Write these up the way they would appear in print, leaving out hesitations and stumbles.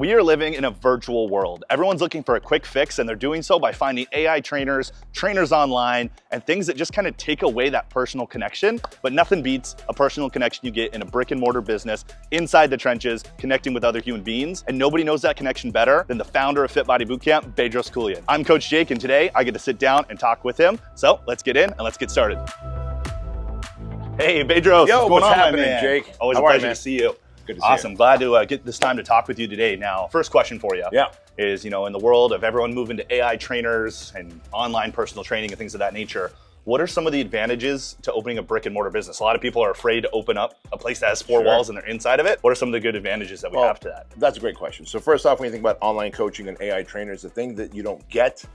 We are living in a virtual world. Everyone's looking for a quick fix, and they're doing so by finding AI trainers, trainers online, and things that just kind of take away that personal connection. But nothing beats a personal connection you get in a brick and mortar business, inside the trenches, connecting with other human beings. And nobody knows that connection better than the founder of Fit Body Bootcamp, Bedros Keuilian. I'm Coach Jake, and today I get to sit down and talk with him. So let's get in and let's get started. Hey, Bedros, Yo, what's going on, happening, man? Jake? Always How a are you, pleasure man? to see you. Good to see Awesome. you. Glad to get this time to talk with you today. Now, first question for you is, in the world of everyone moving to AI trainers and online personal training and things of that nature, what are some of the advantages to opening a brick and mortar business? A lot of people are afraid to open up a place that has four walls and they're inside of it. What are some of the good advantages that we have to that? That's a great question. So first off, when you think about online coaching and AI trainers, the thing that you don't get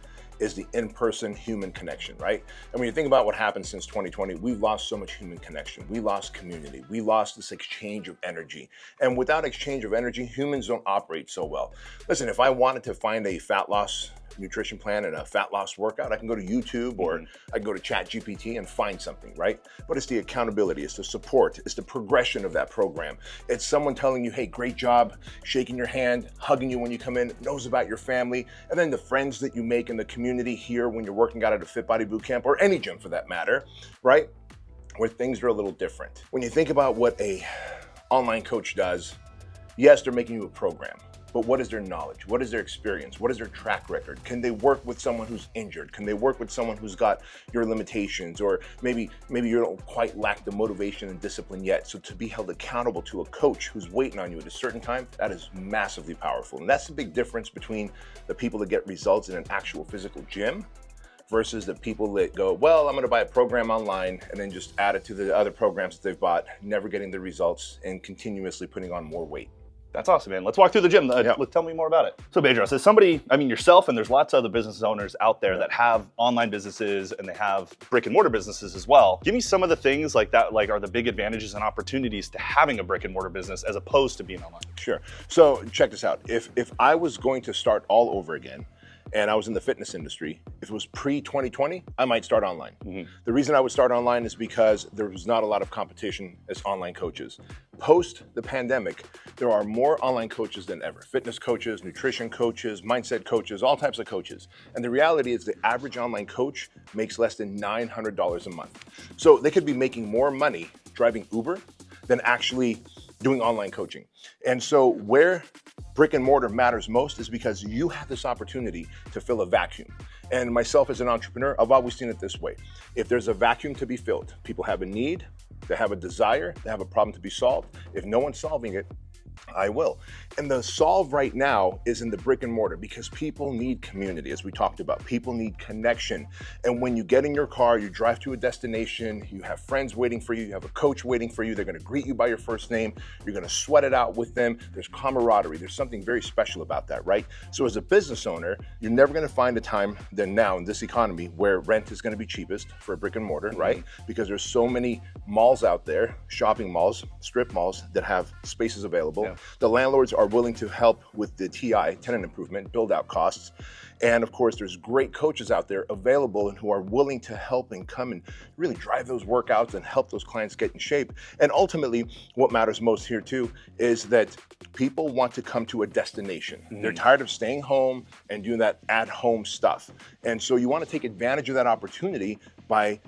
is the in-person human connection, right? And when you think about what happened since 2020, we've lost so much human connection. We lost community. We lost this exchange of energy. And without exchange of energy, humans don't operate so well. Listen, if I wanted to find a fat loss nutrition plan and a fat loss workout, I can go to YouTube or I can go to ChatGPT and find something, right? But it's the accountability, it's the support, it's the progression of that program. It's someone telling you, hey, great job, shaking your hand, hugging you when you come in, knows about your family, and then the friends that you make in the community here when you're working out at a Fit Body Bootcamp or any gym for that matter, right? Where things are a little different. When you think about what a online coach does, yes, they're making you a program. But what is their knowledge? What is their experience? What is their track record? Can they work with someone who's injured? Can they work with someone who's got your limitations? Or maybe you don't quite lack the motivation and discipline yet. So to be held accountable to a coach who's waiting on you at a certain time, that is massively powerful. And that's the big difference between the people that get results in an actual physical gym versus the people that go, well, I'm gonna buy a program online and then just add it to the other programs that they've bought, never getting the results and continuously putting on more weight. That's awesome, man. Let's walk through the gym. Tell me more about it. So Bedros, as somebody, yourself, and there's lots of other business owners out there that have online businesses and they have brick and mortar businesses as well. Give me some of the things like that, like are the big advantages and opportunities to having a brick and mortar business as opposed to being online. Sure. So check this out. If I was going to start all over again, and I was in the fitness industry, if it was pre-2020, I might start online. The reason I would start online is because there was not a lot of competition as online coaches. Post the pandemic, there are more online coaches than ever. Fitness coaches, nutrition coaches, mindset coaches, all types of coaches. And the reality is the average online coach makes less than $900 a month. So they could be making more money driving Uber than actually doing online coaching. And so where brick and mortar matters most is because you have this opportunity to fill a vacuum. And myself as an entrepreneur, I've always seen it this way. If there's a vacuum to be filled, people have a need, they have a desire, they have a problem to be solved. If no one's solving it, I will. And the solve right now is in the brick and mortar because people need community, as we talked about. People need connection. And when you get in your car, you drive to a destination, you have friends waiting for you, you have a coach waiting for you, they're gonna greet you by your first name, you're gonna sweat it out with them, there's camaraderie, there's something very special about that, right? So as a business owner, you're never gonna find a time than now in this economy where rent is gonna be cheapest for a brick and mortar, right? Because there's so many malls out there, shopping malls, strip malls that have spaces available. The landlords are willing to help with the TI, tenant improvement, build out costs. And of course, there's great coaches out there available and who are willing to help and come and really drive those workouts and help those clients get in shape. And ultimately, what matters most here too is that people want to come to a destination. They're tired of staying home and doing that at-home stuff. And so you want to take advantage of that opportunity by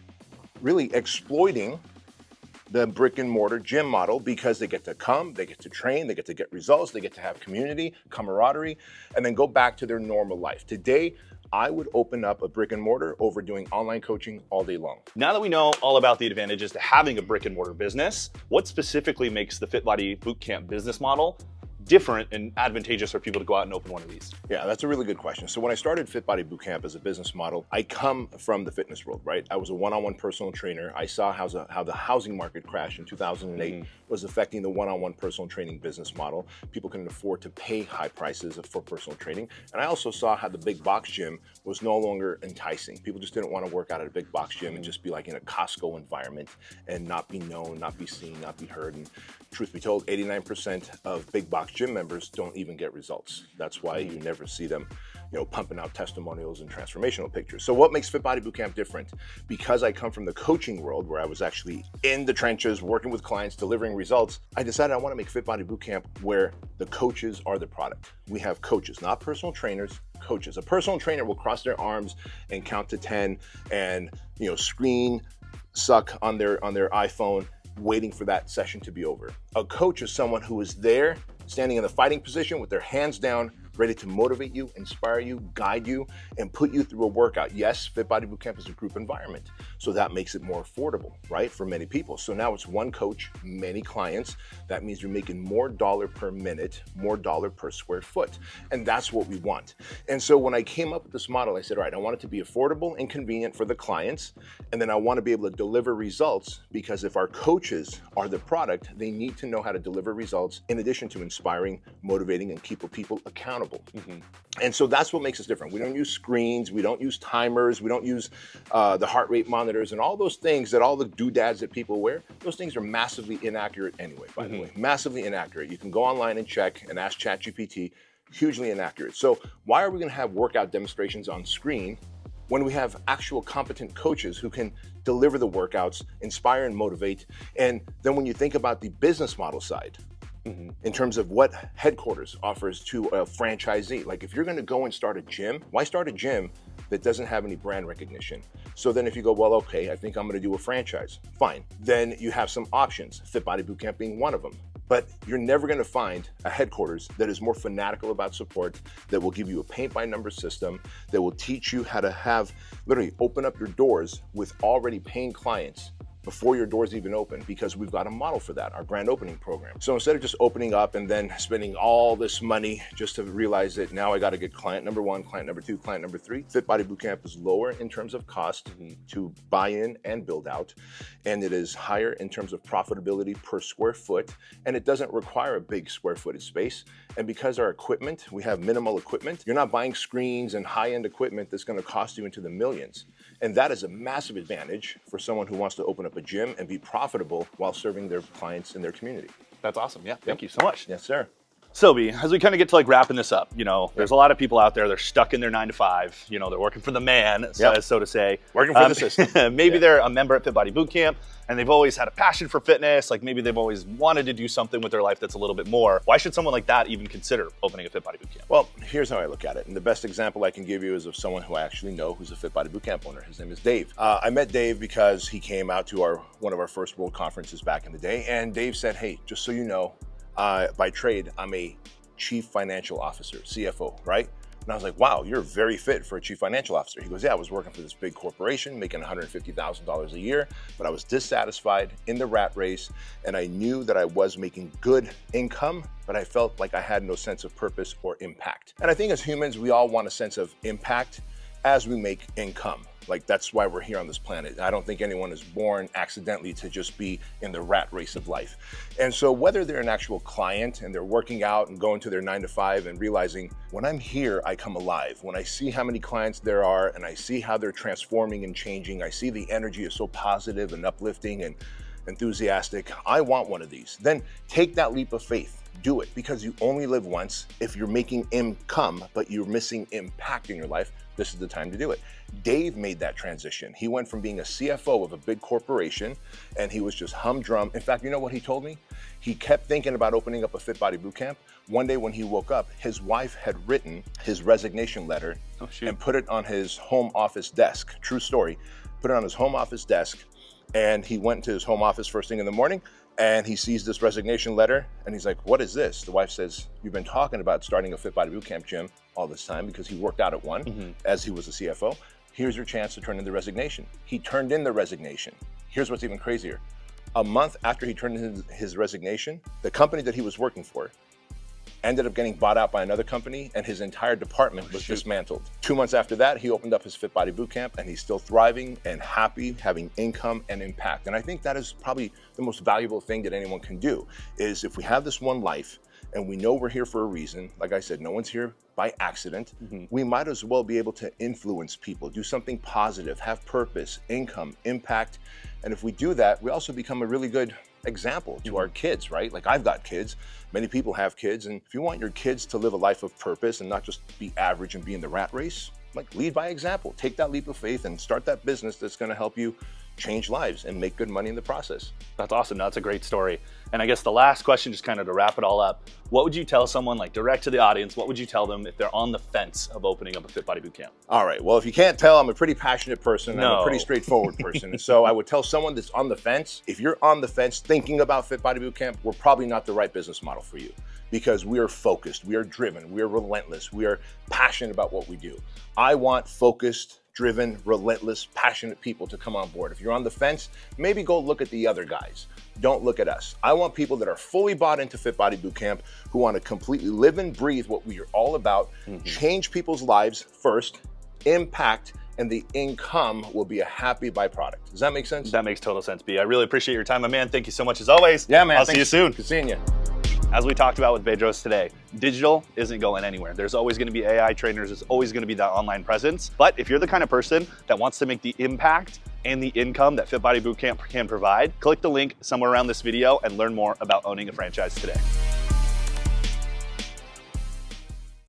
really exploiting the brick and mortar gym model because they get to come, they get to train, they get to get results, they get to have community, camaraderie, and then go back to their normal life. Today, I would open up a brick and mortar over doing online coaching all day long. Now that we know all about the advantages to having a brick and mortar business, what specifically makes the Fit Body Bootcamp business model different and advantageous for people to go out and open one of these? Yeah, that's a really good question. So when I started Fit Body Bootcamp as a business model, I come from the fitness world, right? I was a one-on-one personal trainer. I saw how the housing market crash in 2008 was affecting the one-on-one personal training business model. People couldn't afford to pay high prices for personal training. And I also saw how the big box gym was no longer enticing. People just didn't want to work out at a big box gym and just be like in a Costco environment and not be known, not be seen, not be heard. And truth be told, 89% of big box box gym members don't even get results. That's why you never see them, pumping out testimonials and transformational pictures. So what makes Fit Body Bootcamp different? Because I come from the coaching world where I was actually in the trenches, working with clients, delivering results, I decided I want to make Fit Body Bootcamp where the coaches are the product. We have coaches, not personal trainers, coaches. A personal trainer will cross their arms and count to 10 and, screen suck on their iPhone, waiting for that session to be over. A coach is someone who is there, standing in the fighting position with their hands down, ready to motivate you, inspire you, guide you, and put you through a workout. Yes, Fit Body Bootcamp is a group environment, so that makes it more affordable, right, for many people. So now it's one coach, many clients. That means you're making more dollar per minute, more dollar per square foot, and that's what we want. And so when I came up with this model, I said, all right, I want it to be affordable and convenient for the clients, and then I want to be able to deliver results, because if our coaches are the product, they need to know how to deliver results in addition to inspiring, motivating, and keeping people accountable. And so that's what makes us different. We don't use screens, we don't use timers, we don't use the heart rate monitors and all those things that all the doodads that people wear. Those things are massively inaccurate anyway, by the way, massively inaccurate. You can go online and check and ask ChatGPT, hugely inaccurate. So why are we gonna have workout demonstrations on screen when we have actual competent coaches who can deliver the workouts, inspire and motivate? And then when you think about the business model side, in terms of what headquarters offers to a franchisee. Like if you're gonna go and start a gym, why start a gym that doesn't have any brand recognition? So then if you go, well, okay, I think I'm gonna do a franchise, fine. Then you have some options, Fit Body Bootcamp being one of them. But you're never gonna find a headquarters that is more fanatical about support, that will give you a paint by number system, that will teach you how to have, literally open up your doors with already paying clients before your doors even open, because we've got a model for that, our grand opening program. So instead of just opening up and then spending all this money just to realize that now I got to get client number 1, client number 2, client number 3, Fit Body Bootcamp is lower in terms of cost to buy in and build out, and it is higher in terms of profitability per square foot, and it doesn't require a big square footage space. And because our equipment, we have minimal equipment, you're not buying screens and high-end equipment that's going to cost you into the millions. And that is a massive advantage for someone who wants to open up a gym and be profitable while serving their clients in their community. That's awesome. Yeah. Thank you so much. Yes, sir. So B, as we kind of get to like wrapping this up, there's a lot of people out there, they're stuck in their 9 to 5, they're working for the man, so to say. Working for the system. Maybe they're a member at Fit Body Bootcamp and they've always had a passion for fitness, like maybe they've always wanted to do something with their life that's a little bit more. Why should someone like that even consider opening a Fit Body Bootcamp? Well, here's how I look at it. And the best example I can give you is of someone who I actually know who's a Fit Body Bootcamp owner. His name is Dave. I met Dave because he came out to one of our first world conferences back in the day. And Dave said, hey, just so you know, by trade, I'm a Chief Financial Officer, CFO, right? And I was like, wow, you're very fit for a Chief Financial Officer. He goes, yeah, I was working for this big corporation, making $150,000 a year, but I was dissatisfied in the rat race, and I knew that I was making good income, but I felt like I had no sense of purpose or impact. And I think as humans, we all want a sense of impact as we make income. Like that's why we're here on this planet. I don't think anyone is born accidentally to just be in the rat race of life. And so whether they're an actual client and they're working out and going to their 9 to 5 and realizing when I'm here, I come alive. When I see how many clients there are and I see how they're transforming and changing, I see the energy is so positive and uplifting and enthusiastic. I want one of these. Then take that leap of faith. Do it, because you only live once. If you're making income, but you're missing impact in your life, this is the time to do it. Dave made that transition. He went from being a CFO of a big corporation and he was just humdrum. In fact, you know what he told me? He kept thinking about opening up a Fit Body Bootcamp. One day when he woke up, his wife had written his resignation letter and put it on his home office desk. True story. Put it on his home office desk, and he went to his home office first thing in the morning and he sees this resignation letter and he's like, what is this? The wife says, you've been talking about starting a Fit Body Bootcamp gym all this time, because he worked out at one as he was a CFO. Here's your chance to turn in the resignation. He turned in the resignation. Here's what's even crazier. A month after he turned in his resignation, the company that he was working for ended up getting bought out by another company and his entire department was dismantled. 2 months after that, he opened up his Fit Body Bootcamp and he's still thriving and happy, having income and impact. And I think that is probably the most valuable thing that anyone can do, is if we have this one life and we know we're here for a reason, like I said, no one's here by accident, we might as well be able to influence people, do something positive, have purpose, income, impact. And if we do that, we also become a really good example to our kids, right? Like I've got kids, many people have kids, and if you want your kids to live a life of purpose and not just be average and be in the rat race, like lead by example. Take that leap of faith and start that business that's going to help you change lives and make good money in the process. That's awesome. That's a great story. And I guess the last question, just kind of to wrap it all up, what would you tell someone, like direct to the audience, what would you tell them if they're on the fence of opening up a Fit Body Bootcamp? All right, well, if you can't tell, I'm a pretty passionate person. I'm a pretty straightforward person. And so I would tell someone that's on the fence, if you're on the fence thinking about Fit Body Bootcamp, we're probably not the right business model for you, because we are focused, we are driven, we are relentless, we are passionate about what we do. I want focused, driven, relentless, passionate people to come on board. If you're on the fence, maybe go look at the other guys. Don't look at us. I want people that are fully bought into Fit Body Bootcamp, who want to completely live and breathe what we are all about, change people's lives first, impact, and the income will be a happy byproduct. Does that make sense? That makes total sense, B. I really appreciate your time, my man. Thank you so much as always. Yeah, man. I'll see you soon. Good seeing you. As we talked about with Bedros today, digital isn't going anywhere. There's always going to be AI trainers. There's always going to be that online presence. But if you're the kind of person that wants to make the impact and the income that Fit Body Bootcamp can provide, click the link somewhere around this video and learn more about owning a franchise today.